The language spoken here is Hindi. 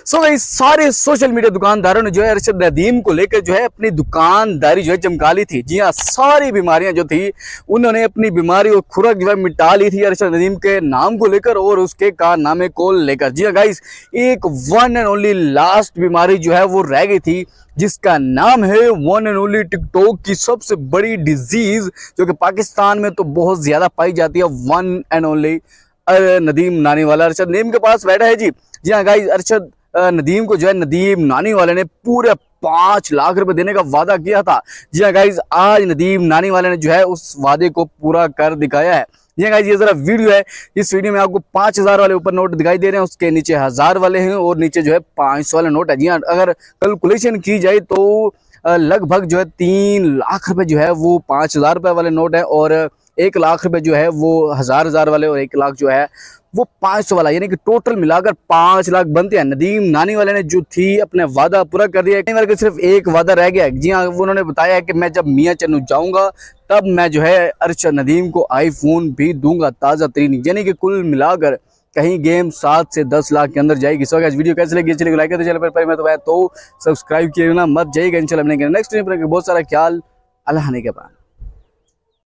सो भाई सारे सोशल मीडिया दुकानदारों ने जो है अरशद नदीम को लेकर जो है अपनी दुकानदारी जो है चमका ली थी। जी हाँ, सारी बीमारियां जो थी उन्होंने अपनी बीमारी और खुराक जो है मिटा ली थी अरशद नदीम के नाम को लेकर और उसके कारनामे को लेकर। जी हाँ गाइस, एक वन एंड ओनली लास्ट बीमारी जो है वो रह गई थी जिसका नाम है वन एंड ओनली टिकटॉक की सबसे बड़ी डिजीज जो कि पाकिस्तान में तो बहुत ज्यादा पाई जाती है। वन एंड ओनली नदीम नानी वाला अरशद नदीम के पास बैठा है जी। जी हाँ गाइस, अरशद नदीम को जो है नदीम नानी वाले ने पूरे 5 लाख रुपए देने का वादा किया था। जी हाँ गाइस, आज नदीम नानी वाले ने जो है उस वादे को पूरा कर दिखाया है। जी हाँ गाइस, ये जरा वीडियो है, इस वीडियो में आपको 5000 वाले ऊपर नोट दिखाई दे रहे हैं, उसके नीचे 1000 वाले हैं और नीचे जो है 500 वाले नोट है। जी हाँ, अगर कैलकुलेशन की जाए तो लगभग जो है 3 लाख रुपए जो है वो 5000 रुपए वाले नोट है और 1 लाख रुपए जो है वो 1000 वाले और 1 लाख जो है वो 500 वाला, यानी कि टोटल मिलाकर 5 लाख बनते हैं। नदीम नानी वाले ने जो थी अपने वादा पूरा कर दिया है, सिर्फ एक वादा रह गया है। जी हाँ, उन्होंने बताया है कि मैं जब मियाँ चन्नू जाऊंगा तब मैं जो है अरशद नदीम को आईफोन भी दूंगा ताज़ा तरीन, यानी कि कुल मिलाकर कहीं गेम 7 से 10 लाख के अंदर जाएगी। सो गाइस, वीडियो कैसे लगी चलिए लाइक करते चैनल पर मैं तो सब्सक्राइब किए ना मत जाइएगा। इंशाल्लाह नेक्स्ट बहुत सारा ख्याल अल्लाह ने के बाद।